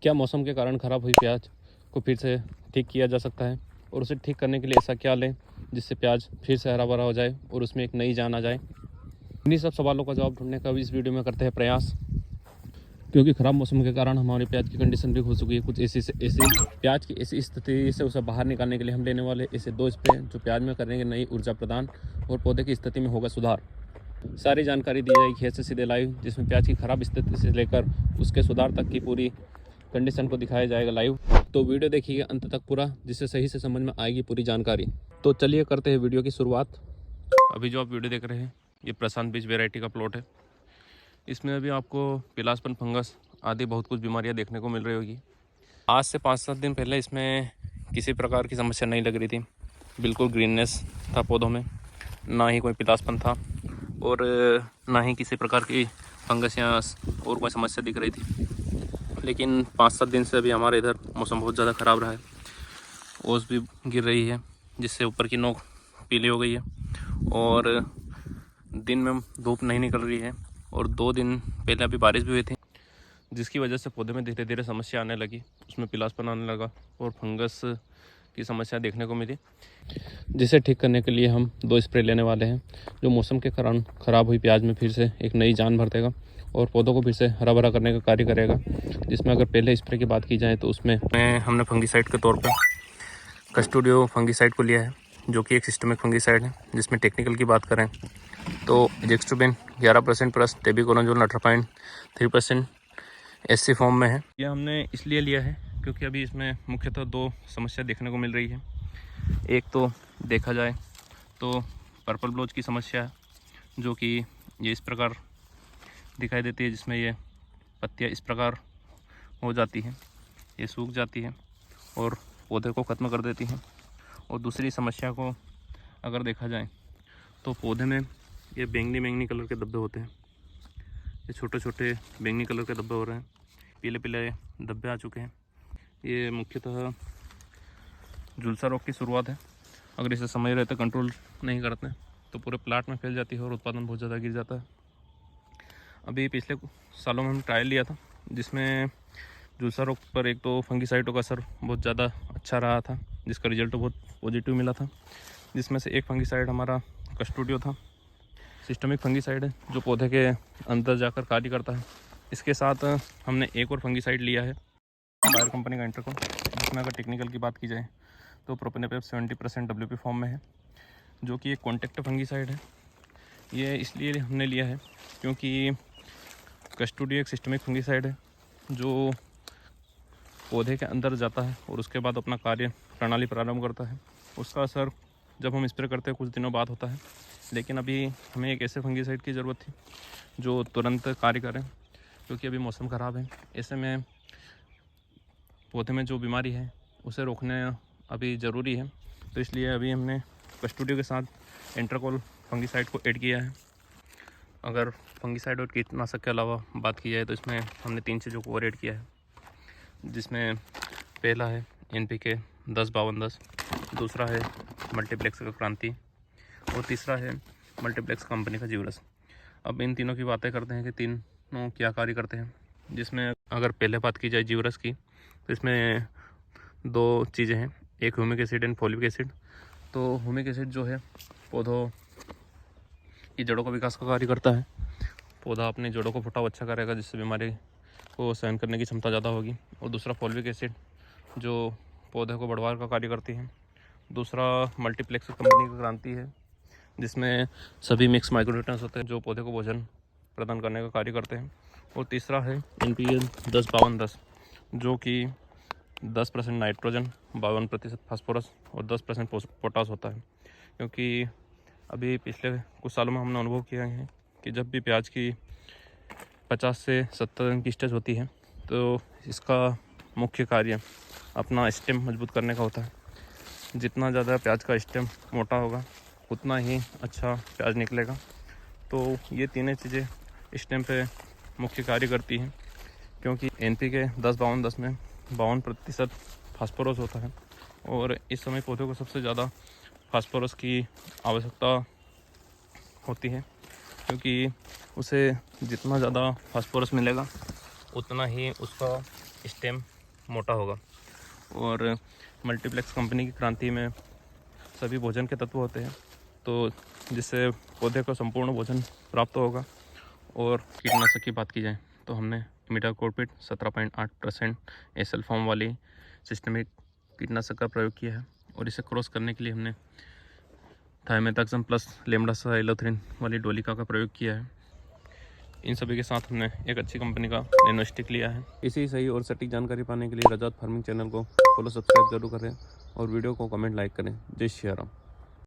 क्या मौसम के कारण ख़राब हुई प्याज को फिर से ठीक किया जा सकता है, और उसे ठीक करने के लिए ऐसा क्या लें जिससे प्याज फिर से हरा भरा हो जाए और उसमें एक नई जान आ जाए। इन्हीं सब सवालों का जवाब ढूंढने का भी इस वीडियो में करते हैं प्रयास। क्योंकि ख़राब मौसम के कारण हमारी प्याज की कंडीशन भी हो चुकी है कुछ ऐसी प्याज की ऐसी स्थिति से उसे बाहर निकालने के लिए हम लेने वाले ऐसे 2 स्प्रे जो प्याज में करेंगे नई ऊर्जा प्रदान और पौधे की स्थिति में होगा सुधार। सारी जानकारी दी जाएगी खेत से सीधे लाइव, जिसमें प्याज की खराब स्थिति से लेकर उसके सुधार तक की पूरी कंडीशन को दिखाया जाएगा लाइव। तो वीडियो देखिए अंत तक पूरा, जिससे सही से समझ में आएगी पूरी जानकारी। तो चलिए करते हैं वीडियो की शुरुआत। अभी जो आप वीडियो देख रहे हैं ये प्रशांत बीज वेराइटी का प्लॉट है। इसमें अभी आपको पीलासपन, फंगस आदि बहुत कुछ बीमारियां देखने को मिल रही होगी। आज से 5-7 दिन पहले इसमें किसी प्रकार की समस्या नहीं लग रही थी, बिल्कुल ग्रीननेस था पौधों में, ना ही कोई पीलासपन था और ना ही किसी प्रकार की फंगस या और कोई समस्या दिख रही थी। लेकिन 5-7 दिन से अभी हमारे इधर मौसम बहुत ज़्यादा ख़राब रहा है, ओस भी गिर रही है जिससे ऊपर की नोक पीली हो गई है और दिन में धूप नहीं निकल रही है। और 2 दिन पहले अभी बारिश भी हुई थी, जिसकी वजह से पौधे में धीरे धीरे समस्या आने लगी, उसमें पीलासपन आने लगा और फंगस की समस्या देखने को मिली, जिसे ठीक करने के लिए हम 2 स्प्रे लेने वाले हैं जो मौसम के कारण ख़राब हुई प्याज में फिर से एक नई जान भर देगा और पौधों को फिर से हरा भरा करने का कार्य करेगा। जिसमें अगर पहले स्प्रे की बात की जाए तो उसमें हमने फंगीसाइड के तौर पर कस्टोडियो फंगीसाइड को लिया है, जो कि एक सिस्टमिक फंगीसाइड है। जिसमें टेक्निकल की बात करें तो एजेक्स्ट्रोबिन 11% प्लस टेबिकोनाजोल 18.3% एससी फॉर्म में है। यह हमने इसलिए लिया है क्योंकि अभी इसमें मुख्यतः 2 समस्या देखने को मिल रही है। एक तो देखा जाए तो पर्पल ब्लोच की समस्या है, जो कि ये इस प्रकार दिखाई देती है, जिसमें ये पत्तियां इस प्रकार हो जाती हैं, ये सूख जाती है और पौधे को ख़त्म कर देती हैं। और दूसरी समस्या को अगर देखा जाए तो पौधे में ये बैंगनी कलर के धब्बे होते हैं, ये छोटे छोटे बैंगनी कलर के धब्बे हो रहे हैं, पीले पीले धब्बे आ चुके हैं। ये मुख्यतः झुलसा रोग की शुरुआत है। अगर इसे समय रहते कंट्रोल नहीं करते तो पूरे प्लाट में फैल जाती है और उत्पादन बहुत ज़्यादा गिर जाता है। अभी पिछले सालों में हम ट्रायल लिया था, जिसमें झुलसा रोग पर एक तो फंगीसाइडों का असर बहुत ज़्यादा अच्छा रहा था, जिसका रिजल्ट बहुत पॉजिटिव मिला था। जिसमें से एक फंगीसाइड हमारा कस्टोडियो था, सिस्टमिक फंगीसाइड है जो पौधे के अंदर जाकर कार्य करता है। इसके साथ हमने एक और फंगीसाइड लिया है बायर कंपनी का इंटरकॉल, जिसमें अगर टेक्निकल की बात की जाए तो प्रोपेनेपेप 70% WP फॉर्म में है, जो कि एक कॉन्टैक्ट फंगीसाइड है। ये इसलिए हमने लिया है क्योंकि कस्टोडियो एक सिस्टमिक फंगीसाइड है जो पौधे के अंदर जाता है और उसके बाद अपना कार्य प्रणाली प्रारंभ करता है। उसका असर जब हम स्प्रे करते हैं कुछ दिनों बाद होता है, लेकिन अभी हमें एक ऐसे फंगीसाइड की ज़रूरत थी जो तुरंत कार्य करें, क्योंकि अभी मौसम ख़राब है। ऐसे में पौधे में जो बीमारी है उसे रोकने अभी ज़रूरी है, तो इसलिए अभी हमने कस्टोडियो के साथ इंटरकॉल फंगीसाइड को ऐड किया है। अगर फंगीसाइड और कीटनाशक के अलावा बात की जाए तो इसमें हमने 3 चीज़ों को और ऐड किया है, जिसमें पहला है NPK 10-52-10, दूसरा है मल्टीप्लेक्स का क्रांति और तीसरा है मल्टीप्लेक्स कंपनी का जीवरस। अब इन तीनों की बातें करते हैं कि तीनों क्या कार्य करते हैं। जिसमें अगर पहले बात की जाए जीवरस की तो इसमें 2 चीज़ें हैं, एक humic acid and folic acid. तो ह्यूमिक एसिड जो है पौधों की जड़ों का विकास का कार्य करता है, पौधा अपनी जड़ों को फुटाव अच्छा करेगा, जिससे बीमारी को सहन करने की क्षमता ज़्यादा होगी। और दूसरा फॉलिक एसिड जो पौधे को बढ़वार का कार्य करती है। दूसरा मल्टीप्लेक्स कंपनी की क्रांति है, जिसमें सभी मिक्स माइक्रोन्यूट्रिएंट्स होते हैं जो पौधे को भोजन प्रदान करने का कार्य करते हैं। और तीसरा है NPK 10-52-10, जो कि 10% नाइट्रोजन, 52% फास्फोरस और 10% पोटास होता है। क्योंकि अभी पिछले कुछ सालों में हमने अनुभव किया है कि जब भी प्याज की 50 से 70 दिन की स्टेज होती है तो इसका मुख्य कार्य अपना स्टेम मजबूत करने का होता है। जितना ज़्यादा प्याज का स्टेम मोटा होगा उतना ही अच्छा प्याज निकलेगा। तो ये तीनों चीज़ें स्टेम पे मुख्य कार्य करती हैं, क्योंकि NPK 10-52-10 में 52% फास्फोरस होता है और इस समय पौधों को सबसे ज़्यादा फास्फोरस की आवश्यकता होती है, क्योंकि उसे जितना ज़्यादा फास्फोरस मिलेगा उतना ही उसका स्टेम मोटा होगा। और मल्टीप्लेक्स कंपनी की क्रांति में सभी भोजन के तत्व होते हैं, तो जिससे पौधे को संपूर्ण भोजन प्राप्त होगा। और कीटनाशक की बात की जाए तो हमने इमिडाक्लोपीड 17.8% एसल फॉर्म वाली सिस्टमिक कीटनाशक का प्रयोग किया है। और इसे क्रॉस करने के लिए हमने थाइमेथाक्सम प्लस लेमडासाइलोथ्रिन वाली डोलिका का प्रयोग किया है। इन सभी के साथ हमने एक अच्छी कंपनी का नैनोस्टिक लिया है। इसी सही और सटीक जानकारी पाने के लिए रजत फार्मिंग चैनल को फॉलो सब्सक्राइब जरूर करें और वीडियो को कमेंट लाइक करें। जय श्री राम।